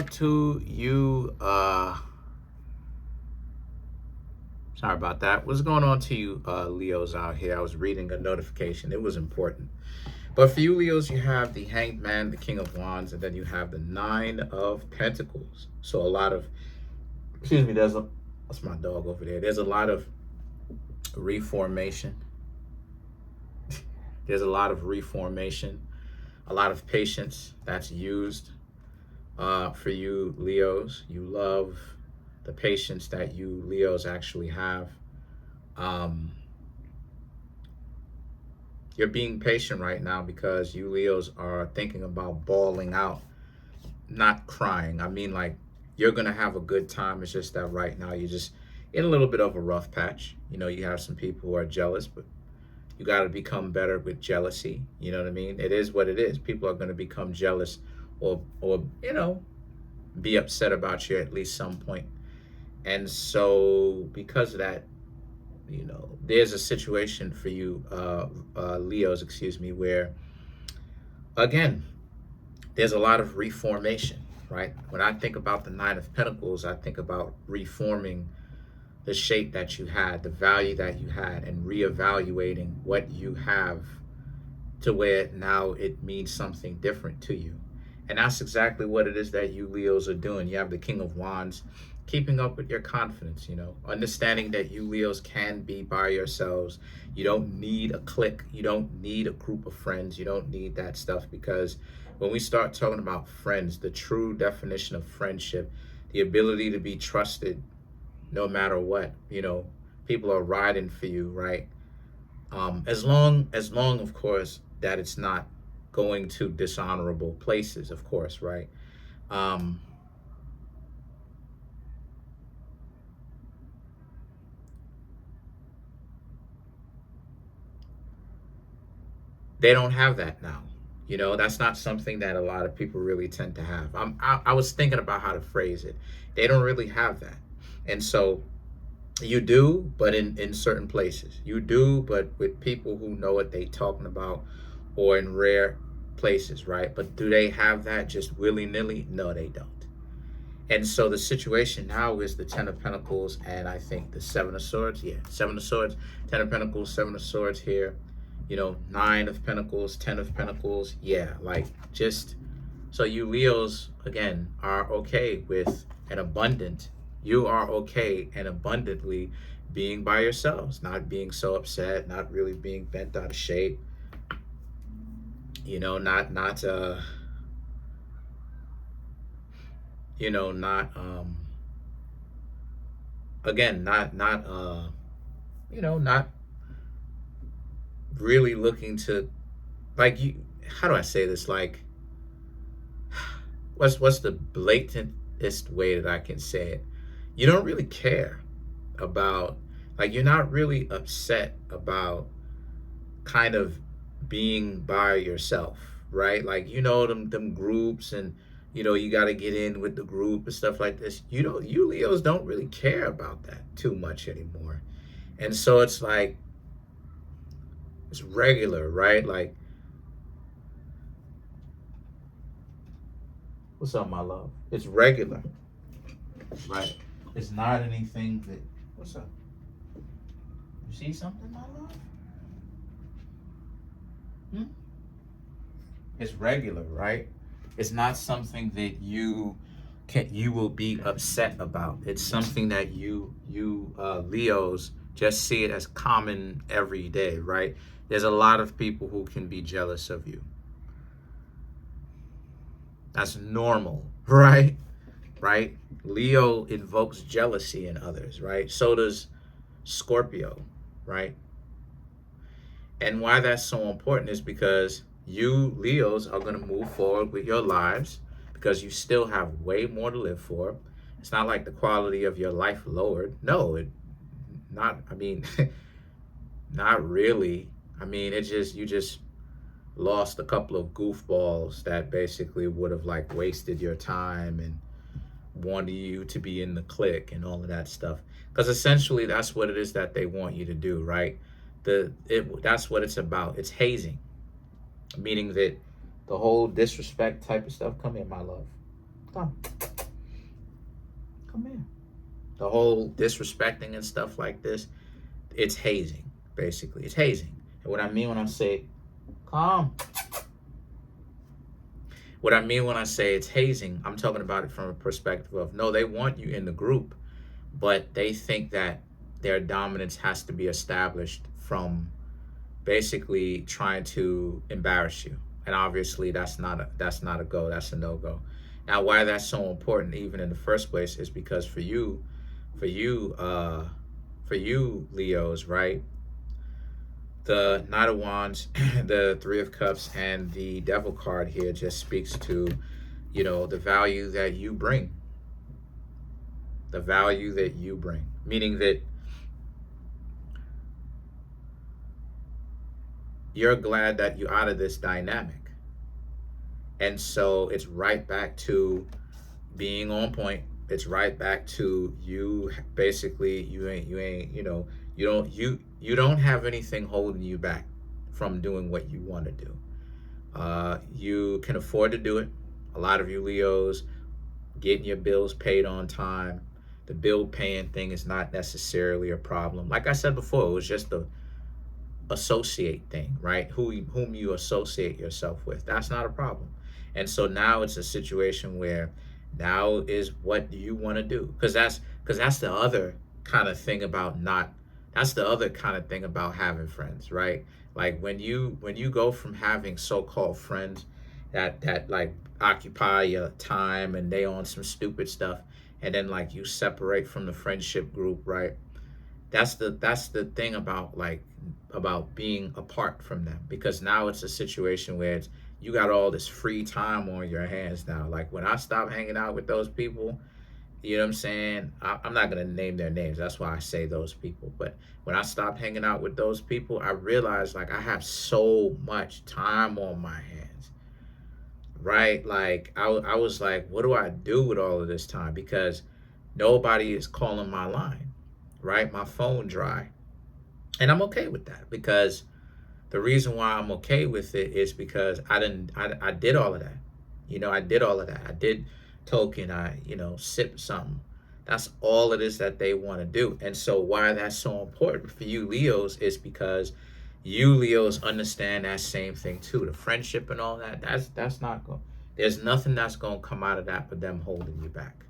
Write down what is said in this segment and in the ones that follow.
on to you, sorry about that. What's going on to you, Leos out here? I was reading a notification. It was important. But for you, Leos, you have the Hanged Man, the King of Wands, and then you have the Nine of Pentacles. So a lot of, excuse me, that's my dog over there. There's a lot of reformation. There's a lot of reformation, a lot of patience that's used for you, Leos. You love the patience that you Leos actually have. You're being patient right now because you Leos are thinking about bawling out, not crying. I mean, like, you're going to have a good time. It's just that right now you're just in a little bit of a rough patch. You know, you have some people who are jealous, but you got to become better with jealousy. You know what I mean? It is what it is. People are going to become jealous or you know, be upset about you at least some point. And so because of that, you know, there's a situation for you, Leos, excuse me, where, again, there's a lot of reformation, right? When I think about the Nine of Pentacles, I think about reforming the shape that you had, the value that you had, and reevaluating what you have to where now it means something different to you. And that's exactly what it is that you Leos are doing. You have the King of Wands, keeping up with your confidence, you know, understanding that you Leos can be by yourselves. You don't need a clique. You don't need a group of friends. You don't need that stuff, because when we start talking about friends, the true definition of friendship, the ability to be trusted no matter what, you know, people are riding for you, right? As long, of course, that it's not going to dishonorable places, of course, right? They don't have that now. You know, that's not something that a lot of people really tend to have. I was thinking about how to phrase it. They don't really have that. And so you do, but in certain places. You do, but with people who know what they talking about, or in rare places, right? But do they have that just willy-nilly? No, they don't. And so the situation now is the Ten of Pentacles, and I think the Seven of Swords. Yeah, Seven of Swords, Ten of Pentacles, Seven of Swords here. You know, Nine of Pentacles, Ten of Pentacles. Yeah, like, just so you Leos, again, are okay with an abundant. You are okay and abundantly being by yourselves, not being so upset, not really being bent out of shape. You know, not you know, not again, not you know, not really looking to, like, you, how do I say this, like, what's the blatantest way that I can say it? You don't really care about, like, you're not really upset about kind of being by yourself, right? Like, you know, them groups, and you know, you got to get in with the group and stuff like this. You know, you Leos don't really care about that too much anymore. And so it's like, it's regular, right? Like, what's up, my love? It's regular, right? It's not anything that, what's up? You see something, my love? It's regular, right? It's not something that you will be upset about. It's something that you Leos just see it as common every day, right? There's a lot of people who can be jealous of you. That's normal, right? Right? Leo invokes jealousy in others, right? So does Scorpio, right? And why that's so important is because you Leos are going to move forward with your lives, because you still have way more to live for. It's not like the quality of your life lowered. No, I mean, not really. I mean, it's just, you just lost a couple of goofballs that basically would have, like, wasted your time and wanted you to be in the clique and all of that stuff. Because essentially that's what it is that they want you to do, right? That's what it's about. It's hazing, meaning that the whole disrespect type of stuff. Come here, my love. Come. Come in. The whole disrespecting and stuff like this, it's hazing, basically. It's hazing. And what I mean when I say, calm. What I mean when I say it's hazing, I'm talking about it from a perspective of, no, they want you in the group, but they think that their dominance has to be established from basically trying to embarrass you. And obviously that's not a go. That's a no-go. Now, why that's so important even in the first place is because for you, for you Leos, right? The Knight of Wands, the Three of Cups, and the Devil card here just speaks to, the value that you bring. The value that you bring. Meaning that you're glad that you're out of this dynamic. And so it's right back to being on point. It's right back to you basically you don't have anything holding you back from doing what you want to do. You can afford to do it. A lot of you Leos getting your bills paid on time. The bill paying thing is not necessarily a problem. Like I said before, it was just the associate thing, right? Whom you associate yourself with. That's not a problem. And so now it's a situation where now is what you want to do, because that's the other kind of thing about not that's the other kind of thing about having friends, right? Like when you go from having so-called friends that like occupy your time and they on some stupid stuff, and then like you separate from the friendship group, right? That's the thing about about being apart from them, because now it's a situation where you got all this free time on your hands now. Like when I stop hanging out with those people, you know what I'm saying? I'm not gonna name their names. That's why I say those people. But when I stopped hanging out with those people, I realized like I have so much time on my hands, right? Like I was like, what do I do with all of this time? Because nobody is calling my line, right? My phone dry. And I'm okay with that, because the reason why I'm okay with it is because I did all of that. I did all of that. I did token, sip something. That's all it is that they want to do. And so why that's so important for you Leos is because you Leos understand that same thing too. The friendship and all that, that's not going there's nothing that's going to come out of that but them holding you back.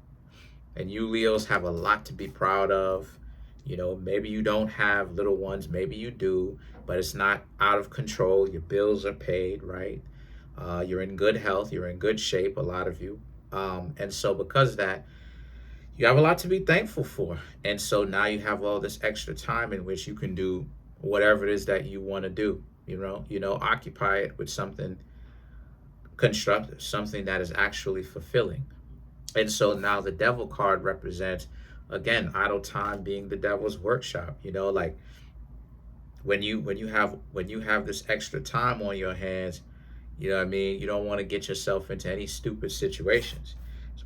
And you Leos have a lot to be proud of. Maybe you don't have little ones, maybe you do, but it's not out of control. Your bills are paid, right? You're in good health, you're in good shape, a lot of you. And so because of that, you have a lot to be thankful for. And so now you have all this extra time in which you can do whatever it is that you want to do. Occupy it with something constructive, something that is actually fulfilling. And so now the devil card represents, again, idle time being the devil's workshop. Like when you have this extra time on your hands, you know what I mean? You don't want to get yourself into any stupid situations.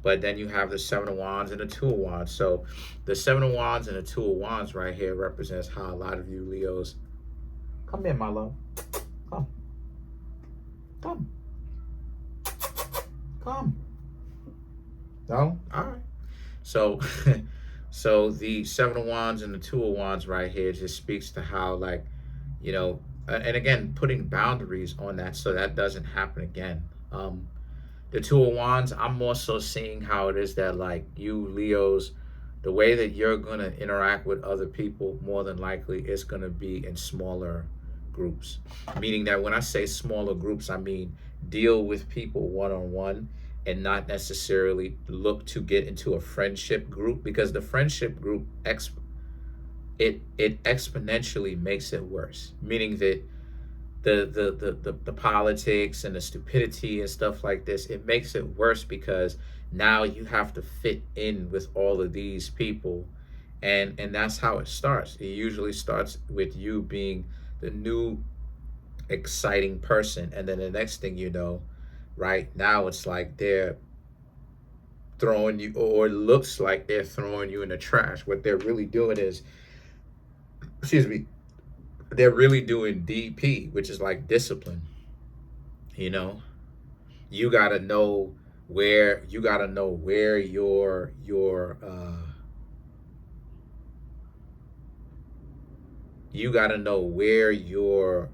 But then you have the Seven of Wands and the Two of Wands. So the Seven of Wands and the Two of Wands right here represents how a lot of you Leos, come in, my love. Come. Come. Come. No? All right. So so the Seven of Wands and the Two of Wands right here just speaks to how, like, and again, putting boundaries on that so that doesn't happen again. The Two of Wands, I'm more so seeing how it is that, like, you Leos, the way that you're going to interact with other people, more than likely, is going to be in smaller groups. Meaning that when I say smaller groups, I mean deal with people one-on-one and not necessarily look to get into a friendship group, because the friendship group, it exponentially makes it worse. Meaning that the politics and the stupidity and stuff like this, it makes it worse because now you have to fit in with all of these people, and that's how it starts. It usually starts with you being the new exciting person, and then the next thing you know, right now it's like they're throwing you, or it looks like they're throwing you in the trash. What they're really doing is, excuse me, they're really doing DP, which is like discipline. You know, you got to know where you got to know where you got to know where your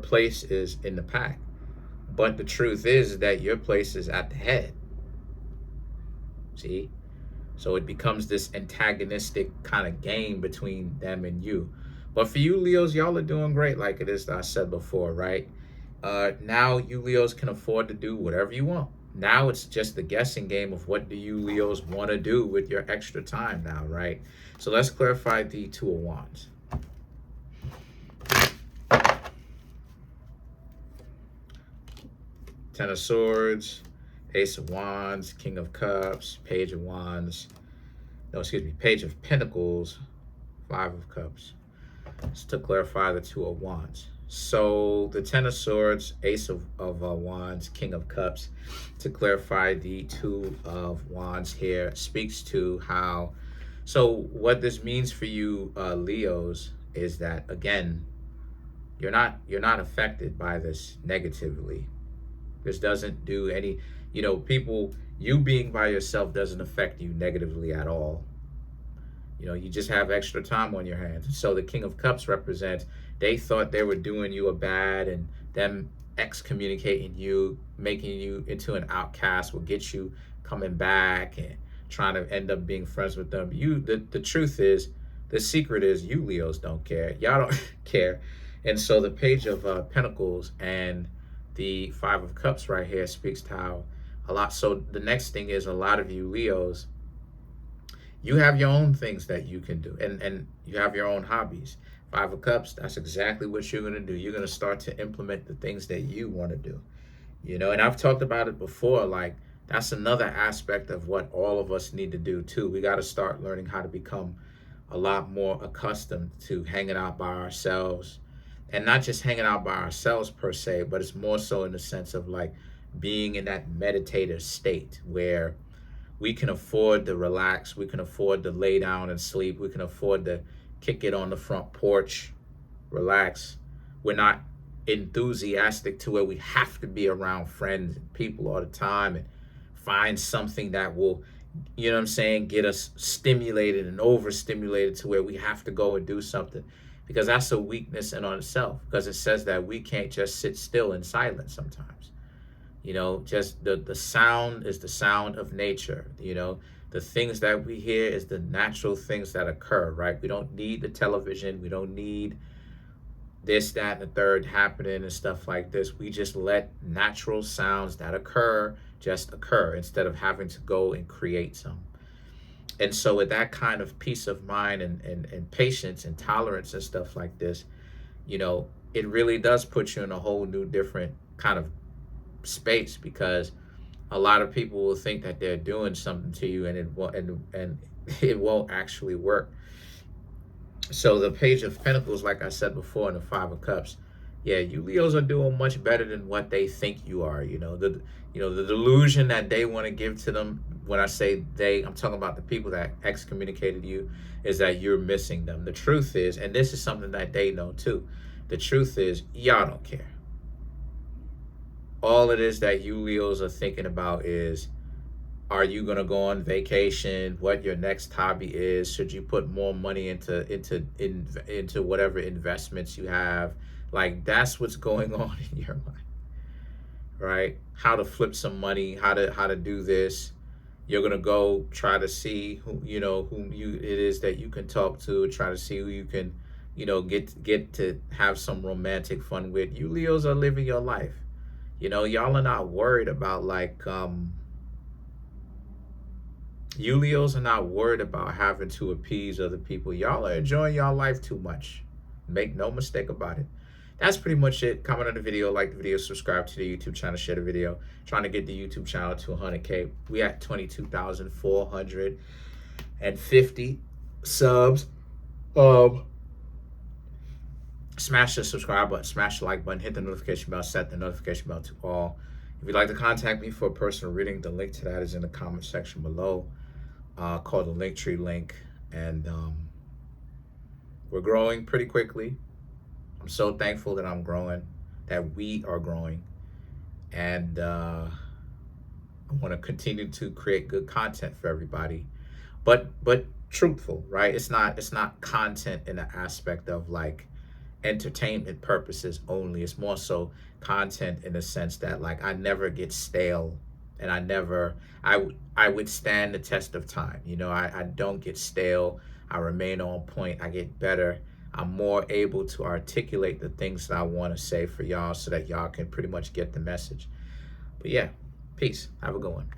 place is in the pack. But the truth is that your place is at the head. See? So it becomes this antagonistic kind of game between them and you. But for you Leos, y'all are doing great, like it is I said before, right? Now you Leos can afford to do whatever you want. Now it's just the guessing game of what do you Leos want to do with your extra time now, right? So let's clarify the Two of Wands. Ten of Swords, Ace of Wands, King of Cups, Page of Wands, no, excuse me, Page of Pentacles, Five of Cups. Just to clarify the Two of Wands. So the Ten of Swords, Ace of Wands, King of Cups, to clarify the Two of Wands here, speaks to how, so what this means for you Leos is that, again, you're not affected by this negatively. This doesn't do any, people, you being by yourself doesn't affect you negatively at all. You just have extra time on your hands. So the King of Cups represents, they thought they were doing you a bad, and them excommunicating you, making you into an outcast will get you coming back and trying to end up being friends with them. The truth is, the secret is you Leos don't care. Y'all don't care. And so the Page of Pentacles and the Five of Cups right here speaks to how a lot. So the next thing is, a lot of you Leos, you have your own things that you can do, and you have your own hobbies. Five of Cups, that's exactly what you're going to do. You're going to start to implement the things that you want to do. And I've talked about it before, like that's another aspect of what all of us need to do too. We got to start learning how to become a lot more accustomed to hanging out by ourselves, and not just hanging out by ourselves per se, but it's more so in the sense of like being in that meditative state where we can afford to relax, we can afford to lay down and sleep, we can afford to kick it on the front porch, relax. We're not enthusiastic to where we have to be around friends and people all the time and find something that will, you know what I'm saying, get us stimulated and overstimulated to where we have to go and do something. Because that's a weakness in on itself, because it says that we can't just sit still in silence sometimes. Just the sound is the sound of nature. The things that we hear is the natural things that occur, right? We don't need the television. We don't need this, that, and the third happening and stuff like this. We just let natural sounds that occur just occur instead of having to go and create some. And so with that kind of peace of mind and patience and tolerance and stuff like this, it really does put you in a whole new different kind of space, because a lot of people will think that they're doing something to you, and it won't actually work. So the Page of Pentacles, like I said before, and the Five of Cups, yeah, you Leos are doing much better than what they think you are. The delusion that they want to give to them. When I say they, I'm talking about the people that excommunicated you, is that you're missing them. The truth is, and this is something that they know too, the truth is, y'all don't care. All it is that you Leos are thinking about is, are you going to go on vacation? What your next hobby is? Should you put more money into whatever investments you have? Like, that's what's going on in your mind, right? How to flip some money, how to do this. You're going to go try to see whom it is that you can talk to, try to see who you can, get to have some romantic fun with. You Leos are living your life. Y'all are not worried about you Leos are not worried about having to appease other people. Y'all are enjoying y'all life too much. Make no mistake about it. That's pretty much it. Comment on the video, like the video, subscribe to the YouTube channel, share the video. Trying to get the YouTube channel to 100K. We at 22,450 subs. Smash the subscribe button, smash the like button, hit the notification bell, set the notification bell to all. If you'd like to contact me for a personal reading, the link to that is in the comment section below, called the Linktree link. And we're growing pretty quickly. I'm so thankful that I'm growing, that we are growing. And I want to continue to create good content for everybody, but truthful, right? It's not content in the aspect of like entertainment purposes only. It's more so content in the sense that like I never get stale, and I would stand the test of time. I don't get stale. I remain on point. I get better. I'm more able to articulate the things that I want to say for y'all so that y'all can pretty much get the message. But yeah, peace. Have a good one.